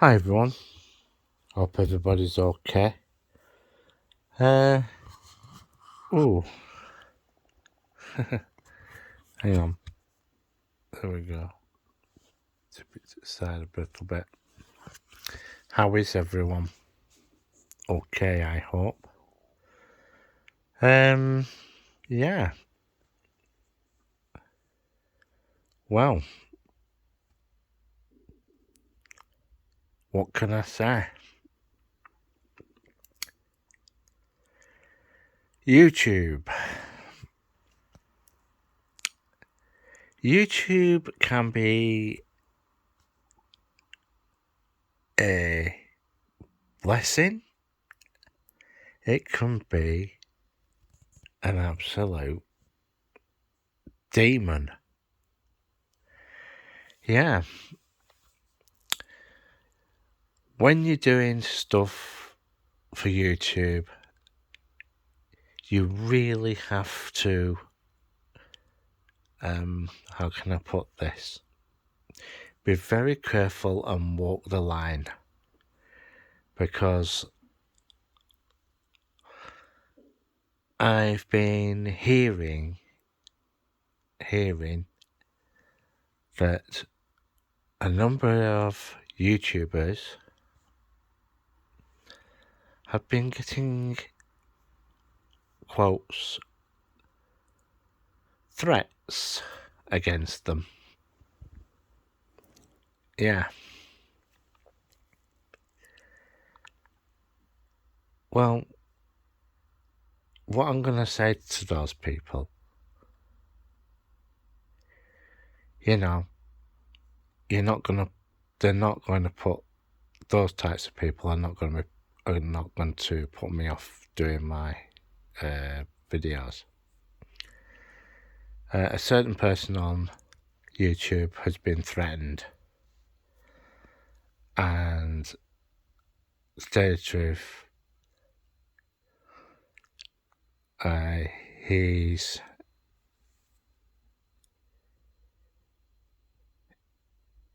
Hi everyone, hope everybody's okay. Uh, oh, hang on, there we go. Tip it to the side a little bit. How is everyone? Okay, I hope. Yeah, well, what can I say? YouTube. YouTube can be a blessing, it can be an absolute demon. Yeah, when you're doing stuff for YouTube, you really have to, how can I put this? Be very careful and walk the line, because I've been hearing that a number of YouTubers have been getting quotes, threats against them. Yeah. Well, what I'm going to say to those people, you're not going to, they're not going to put, those types of people are not going to put me off doing my videos. A certain person on YouTube has been threatened, and to tell you the truth,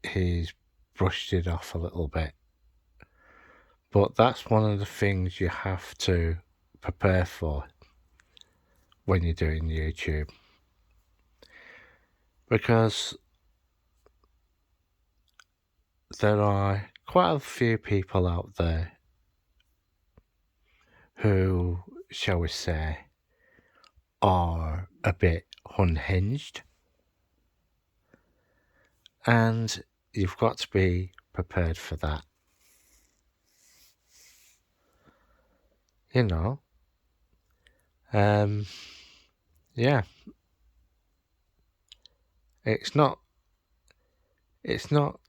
he's brushed it off a little bit. But that's one of the things you have to prepare for when you're doing YouTube, because there are quite a few people out there who, shall we say, are a bit unhinged, and you've got to be prepared for that. You know, yeah, it's not, it's not,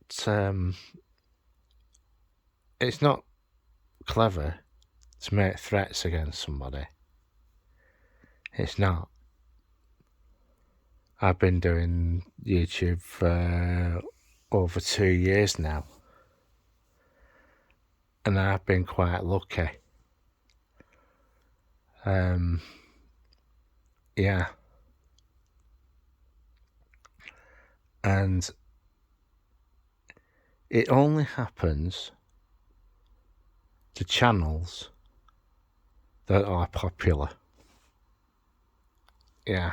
it's not clever to make threats against somebody. It's not. I've been doing YouTube for over 2 years now, and I've been quite lucky. Yeah. And it only happens to channels that are popular. Yeah.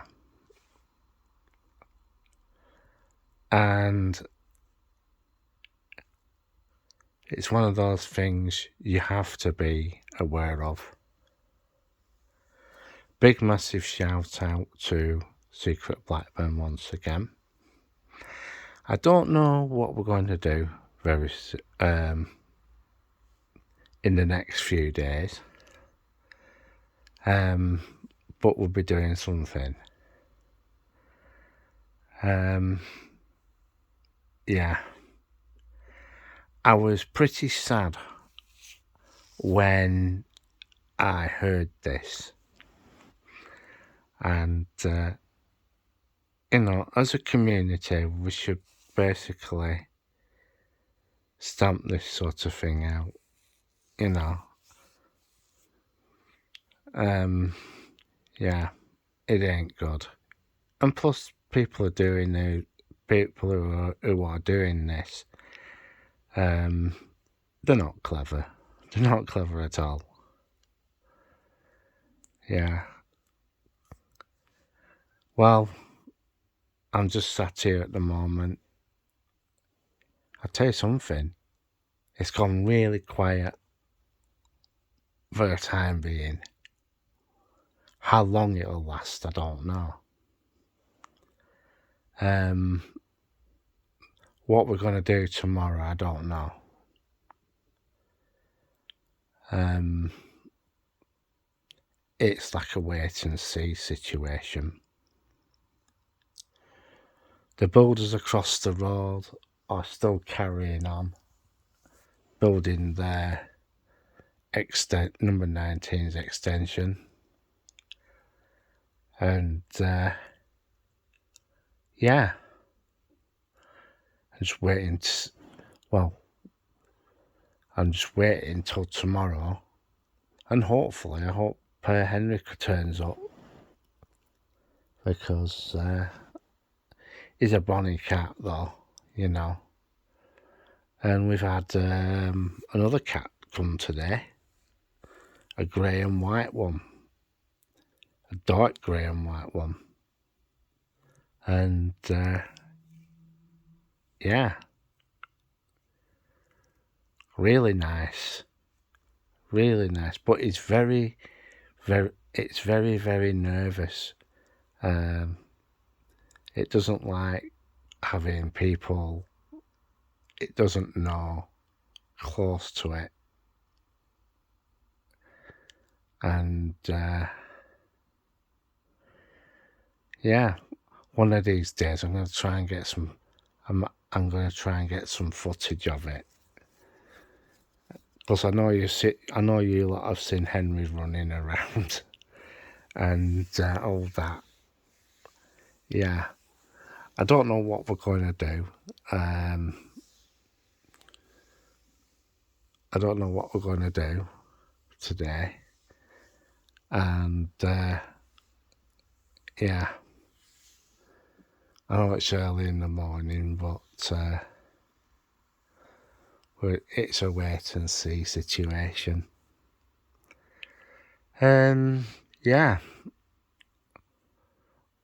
And it's one of those things you have to be aware of. Big massive shout out to Secret Blackburn once again. I don't know what we're going to do in the next few days, but we'll be doing something. Yeah, I was pretty sad when I heard this, and as a community, we should basically stamp this sort of thing out. Yeah, it ain't good. And plus, people who are doing this, they're not clever. They're not clever at all. Yeah. Well, I'm just sat here at the moment. I'll tell you something. It's gone really quiet for the time being. How long it'll last, I don't know. What we're going to do tomorrow, I don't know. It's like a wait and see situation. The builders across the road are still carrying on building their number 19's extension, and yeah, I'm just waiting I'm just waiting till tomorrow, and hopefully I hope Henrik turns up, because he's a bonny cat though, you know. And we've had another cat come today, a grey and white one, a dark grey and white one, and yeah, really nice, but it's very nervous. It doesn't like having people it doesn't know close to it, and yeah, one of these days I'm going to try and get some footage of it, because I know you lot have seen Henry running around and all that. Yeah, I don't know what we're going to do. I don't know what we're going to do today, and yeah, I know it's early in the morning, but it's a wait and see situation. Yeah.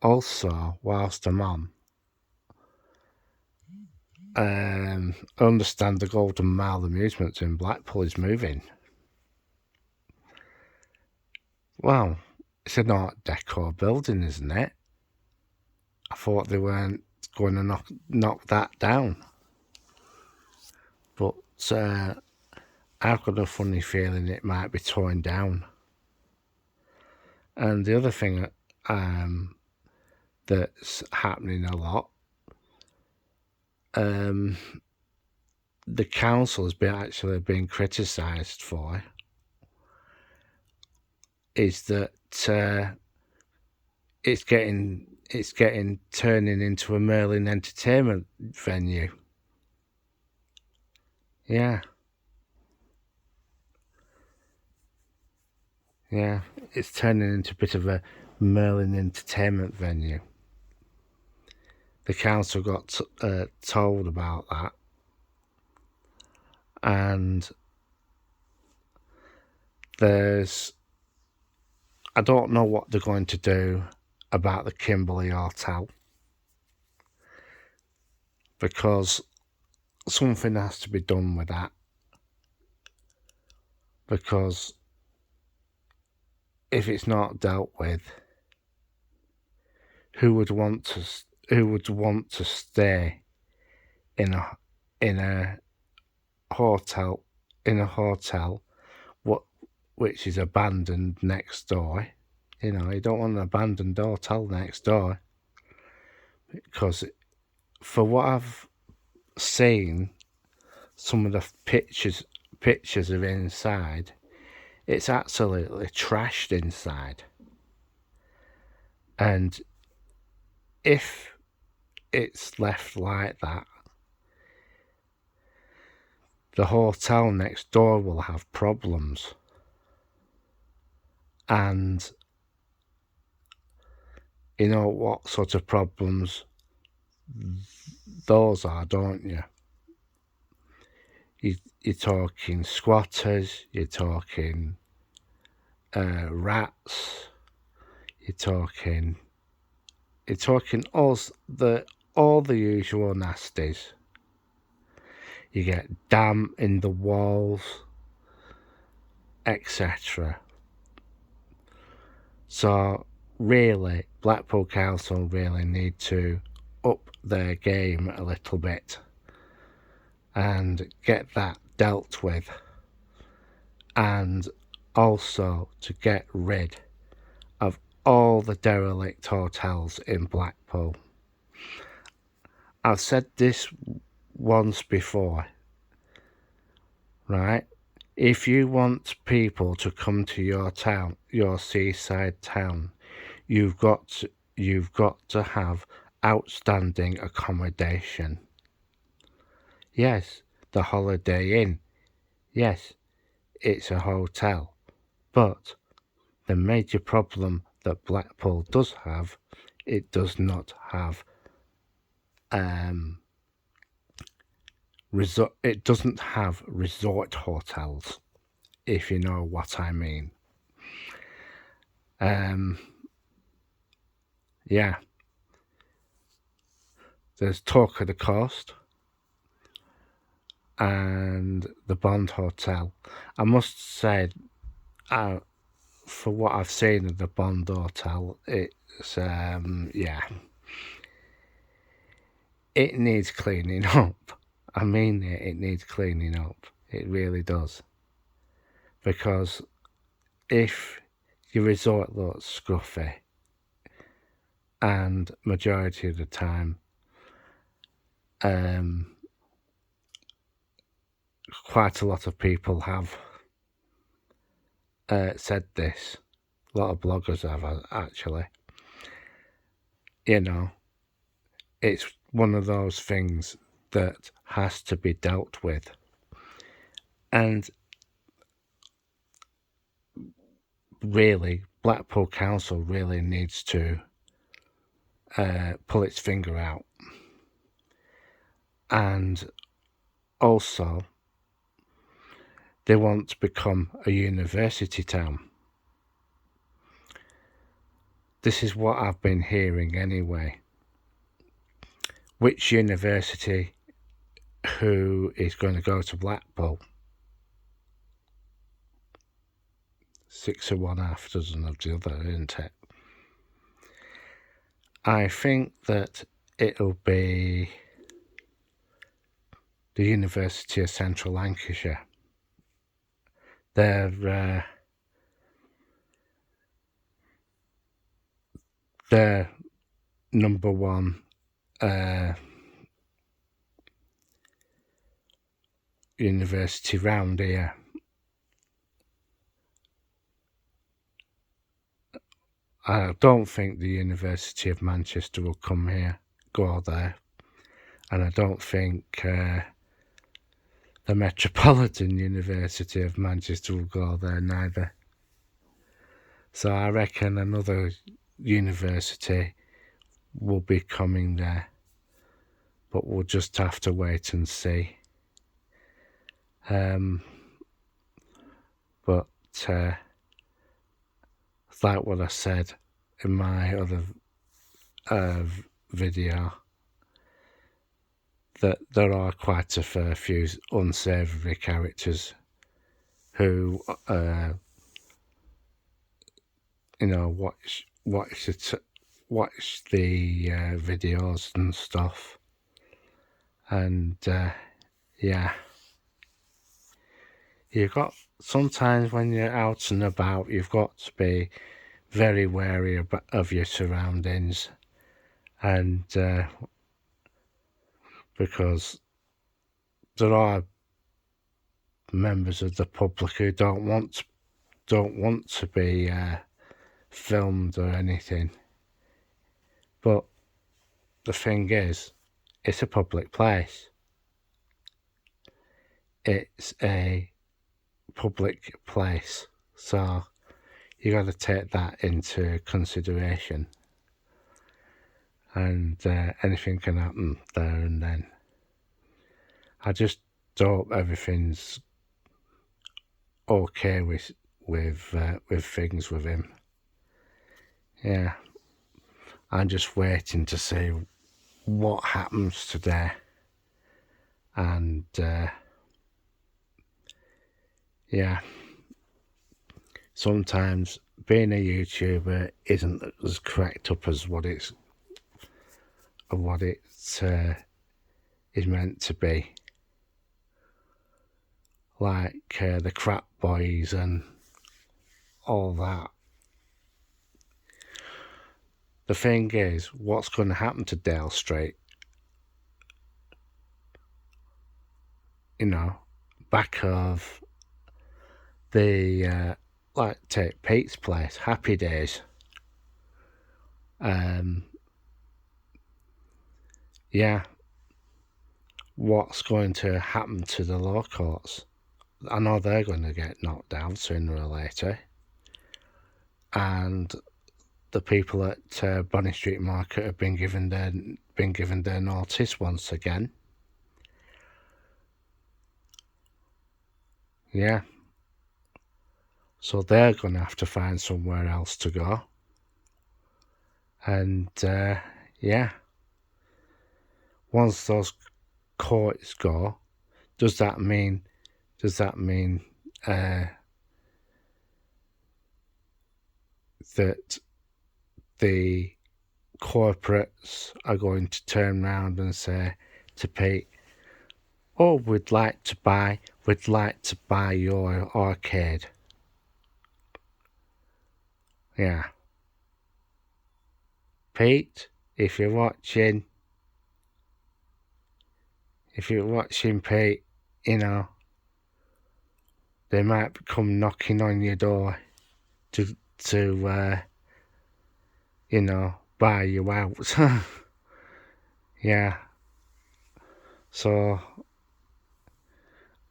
Also, whilst I'm on, I understand the Golden Mile Amusements in Blackpool is moving. Well, it's an Art Deco building, isn't it? I thought they weren't going to knock that down. But I've got a funny feeling it might be torn down. And the other thing that's happening a lot, the council has actually been criticised for, is that it's turning into a Merlin entertainment venue. Yeah, it's turning into a bit of a Merlin entertainment venue. The council got told about that, and I don't know what they're going to do about the Kimberley Hotel, because something has to be done with that, because if it's not dealt with, who would want to stay in a hotel which is abandoned next door? You know, you don't want an abandoned hotel next door, because for what I've seen, some of the pictures of inside, it's absolutely trashed inside. And if it's left like that, the hotel next door will have problems. And you know what sort of problems those are, don't you? You're talking squatters, you're talking rats, you're talking all the usual nasties. You get damp in the walls, etc. So really, Blackpool Council really need to up their game a little bit and get that dealt with, and also to get rid of all the derelict hotels in Blackpool. I've said this once before, right? If you want people to come to your town, your seaside town, you've got to have outstanding accommodation. Yes, the Holiday Inn. Yes, it's a hotel. But the major problem that Blackpool does have, it does not have it doesn't have resort hotels, if you know what I mean. Yeah. There's Talk of the Coast and the Bond Hotel. I must say, for what I've seen of the Bond Hotel, it's yeah, it needs cleaning up. I mean it needs cleaning up. It really does. Because if your resort looks scruffy, and majority of the time, quite a lot of people have said this. A lot of bloggers have actually. You know, it's one of those things that has to be dealt with. And really, Blackpool Council really needs to pull its finger out. And also, they want to become a university town. This is what I've been hearing anyway. Which university who is going to go to Blackpool? 6 of one, half dozen of the other, isn't it? I think that it'll be the University of Central Lancashire. They're number one university round here. I don't think the University of Manchester will go there, and I don't think the Metropolitan University of Manchester will go there neither. So I reckon another university will be coming there, but we'll just have to wait and see. But like what I said in my other video, that there are quite a fair few unsavoury characters who watch the videos and stuff, and yeah, you've got, sometimes when you're out and about, you've got to be very wary of your surroundings, and because there are members of the public who don't want to be filmed or anything. But the thing is, it's a public place. It's a public place, so you got to take that into consideration. And anything can happen there and then. I just hope everything's okay with things with him. Yeah, I'm just waiting to see what happens today, and yeah, sometimes being a YouTuber isn't as cracked up as what it is meant to be. Like the crap boys and all that. The thing is, what's going to happen to Dale Street? You know, back of the like take Pete's place, Happy Days. Yeah, what's going to happen to the law courts? I know they're going to get knocked down sooner or later, and the people at Bonny Street Market have been given their notice once again. Yeah, so they're going to have to find somewhere else to go, and yeah, once those courts go, does that mean that the corporates are going to turn around and say to Pete, "Oh, we'd like to buy your arcade." Yeah, Pete, if you're watching, Pete, you know, they might come knocking on your door to you know, buy you out. Yeah, so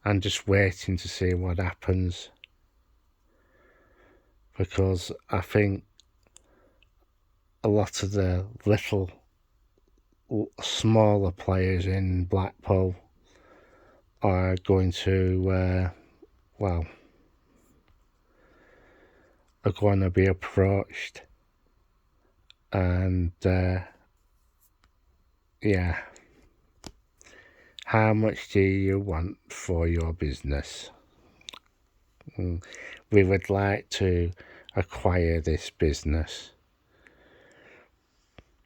I'm just waiting to see what happens, because I think a lot of the little smaller players in Blackpool are going to are going to be approached, and yeah, how much do you want for your business? We would like to acquire this business.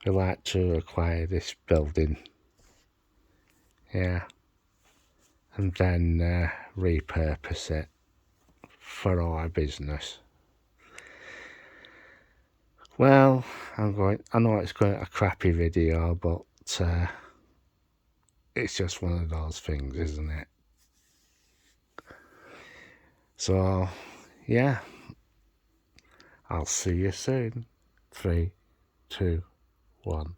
We'd like to acquire this building. Yeah, and then repurpose it for our business. Well, I know it's going a crappy video, but it's just one of those things, isn't it? So, yeah, I'll see you soon. 3, 2, 1.